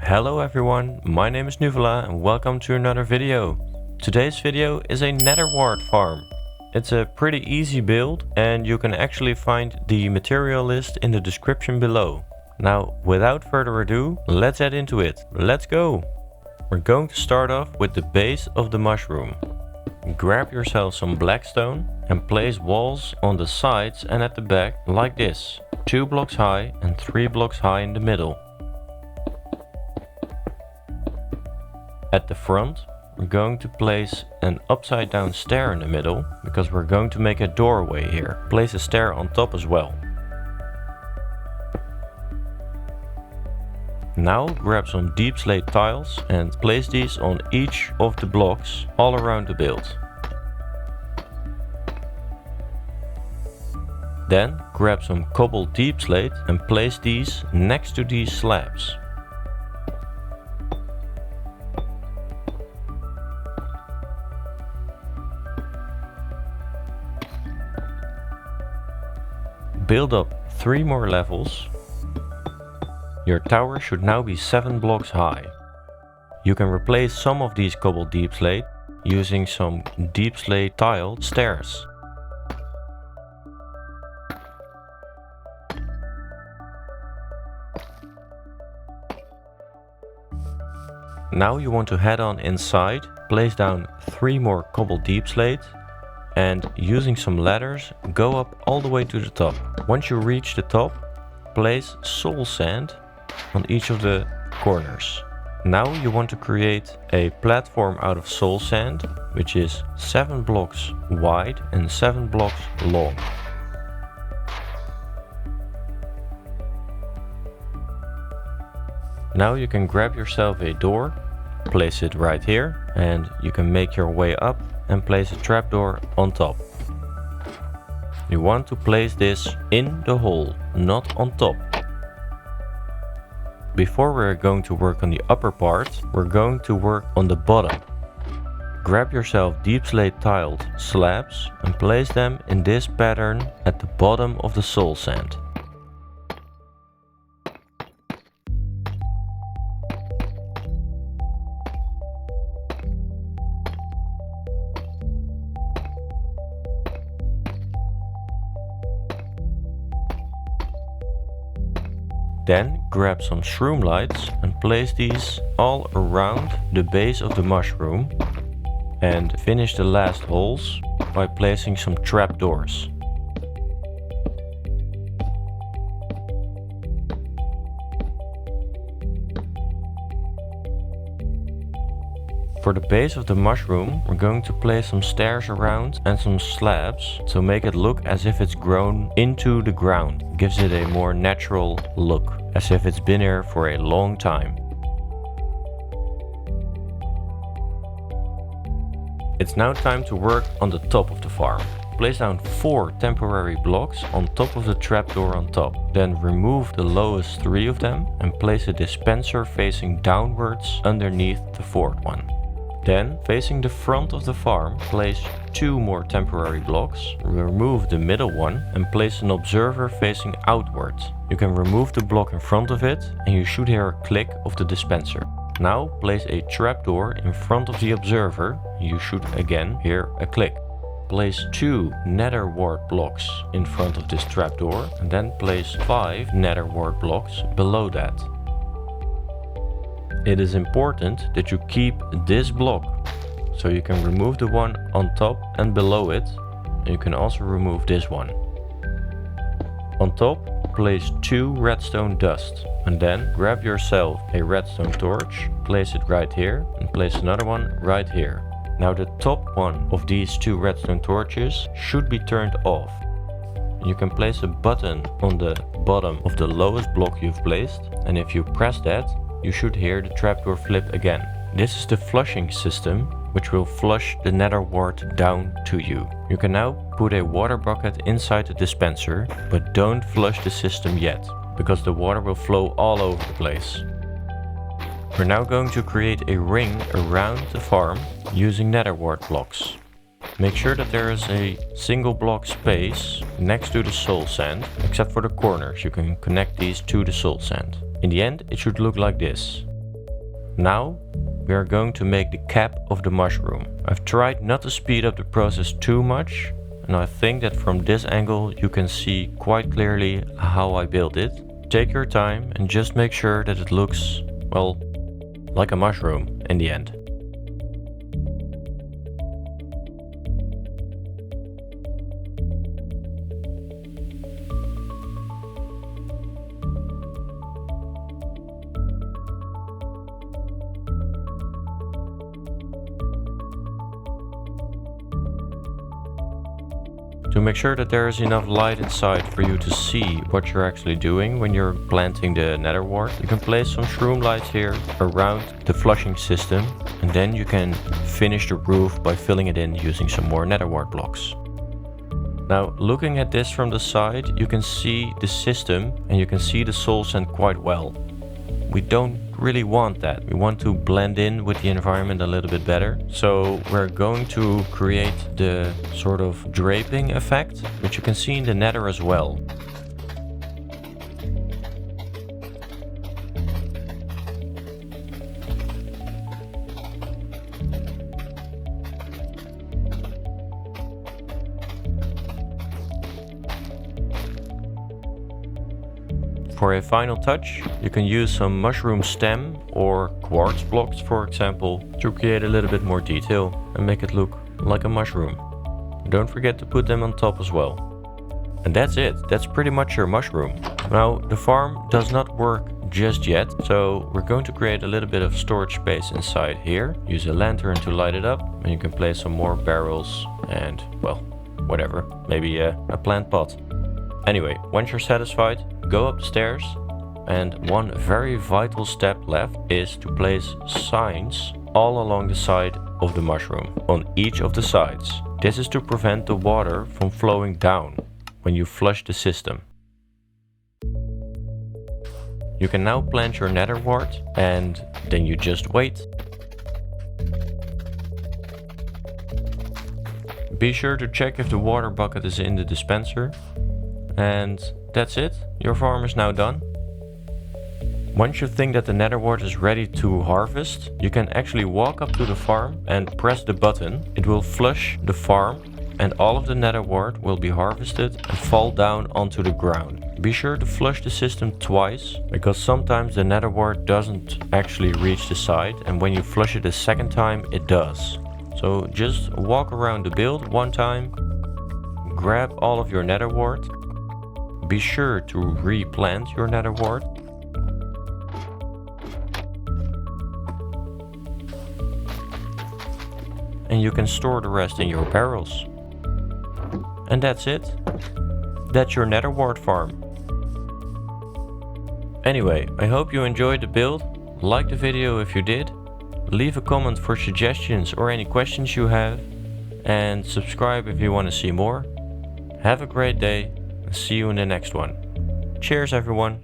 Hello everyone, my name is Nuvela and welcome to another video. Today's video is a nether wart farm. It's a pretty easy build and you can actually find the material list in the description below. Now without further ado, let's head into it. Let's go! We're going to start off with the base of the mushroom. Grab yourself some blackstone and place walls on the sides and at the back like this. 2 blocks high and 3 blocks high in the middle. At the front, we're going to place an upside down stair in the middle because we're going to make a doorway here. Place a stair on top as well. Now grab some deep slate tiles and place these on each of the blocks all around the build. Then grab some cobbled deep slate and place these next to these slabs. Build up 3 more levels. Your tower should now be 7 blocks high. You can replace some of these cobbled deep slate using some deep slate tiled stairs. Now you want to head on inside, place down 3 more cobbled deep slate, and using some ladders, go up all the way to the top. Once you reach the top, place soul sand on each of the corners. Now you want to create a platform out of soul sand, which is 7 blocks wide and 7 blocks long. Now you can grab yourself a door, place it right here, and you can make your way up and place a trapdoor on top. You want to place this in the hole, not on top. Before we're going to work on the upper part, we're going to work on the bottom. Grab yourself deep slate tiled slabs and place them in this pattern at the bottom of the soul sand. Then grab some shroomlights and place these all around the base of the mushroom and finish the last holes by placing some trapdoors. For the base of the mushroom, we're going to place some stairs around and some slabs to make it look as if it's grown into the ground. Gives it a more natural look, as if it's been here for a long time. It's now time to work on the top of the farm. Place down 4 temporary blocks on top of the trapdoor on top. Then remove the lowest 3 of them and place a dispenser facing downwards underneath the 4th one. Then, facing the front of the farm, place 2 more temporary blocks, remove the middle one and place an observer facing outwards. You can remove the block in front of it and you should hear a click of the dispenser. Now place a trapdoor in front of the observer, you should again hear a click. Place 2 nether wart blocks in front of this trapdoor and then place 5 nether wart blocks below that. It is important that you keep this block, so you can remove the one on top and below it, and you can also remove this one. On top, place 2 redstone dust, and then grab yourself a redstone torch, place it right here, and place another one right here. Now the top one of these 2 redstone torches should be turned off. You can place a button on the bottom of the lowest block you've placed, and if you press that, you should hear the trapdoor flip again. This is the flushing system, which will flush the nether wart down to you. You can now put a water bucket inside the dispenser, but don't flush the system yet, because the water will flow all over the place. We're now going to create a ring around the farm using nether wart blocks. Make sure that there is a single block space next to the soul sand, except for the corners. You can connect these to the soul sand. In the end, it should look like this. Now we are going to make the cap of the mushroom. I've tried not to speed up the process too much, and I think that from this angle you can see quite clearly how I built it. Take your time and just make sure that it looks, well, like a mushroom in the end. To make sure that there is enough light inside for you to see what you're actually doing when you're planting the nether wart, you can place some shroomlights here around the flushing system, and then you can finish the roof by filling it in using some more nether wart blocks. Now, looking at this from the side, you can see the system and you can see the soul sand quite well. We don't really want that. We want to blend in with the environment a little bit better. So we're going to create the sort of draping effect, which you can see in the nether as well. For a final touch, you can use some mushroom stem or quartz blocks, for example, to create a little bit more detail and make it look like a mushroom. Don't forget to put them on top as well. And that's it. That's pretty much your mushroom. Now, the farm does not work just yet, so we're going to create a little bit of storage space inside here. Use a lantern to light it up, and you can place some more barrels and, well, whatever, maybe a plant pot. Anyway, once you're satisfied, go up the stairs, and one very vital step left is to place signs all along the side of the mushroom, on each of the sides. This is to prevent the water from flowing down when you flush the system. You can now plant your nether wart, and then you just wait. Be sure to check if the water bucket is in the dispenser. And that's it, your farm is now done. Once you think that the nether wart is ready to harvest, you can actually walk up to the farm and press the button. It will flush the farm and all of the nether wart will be harvested and fall down onto the ground. Be sure to flush the system twice, because sometimes the nether wart doesn't actually reach the side, and when you flush it a second time, it does. So just walk around the build one time, grab all of your nether wart. Be sure to replant your nether wart. And you can store the rest in your barrels. And that's it. That's your nether wart farm. Anyway, I hope you enjoyed the build. Like the video if you did. Leave a comment for suggestions or any questions you have. And subscribe if you want to see more. Have a great day. See you in the next one. Cheers everyone.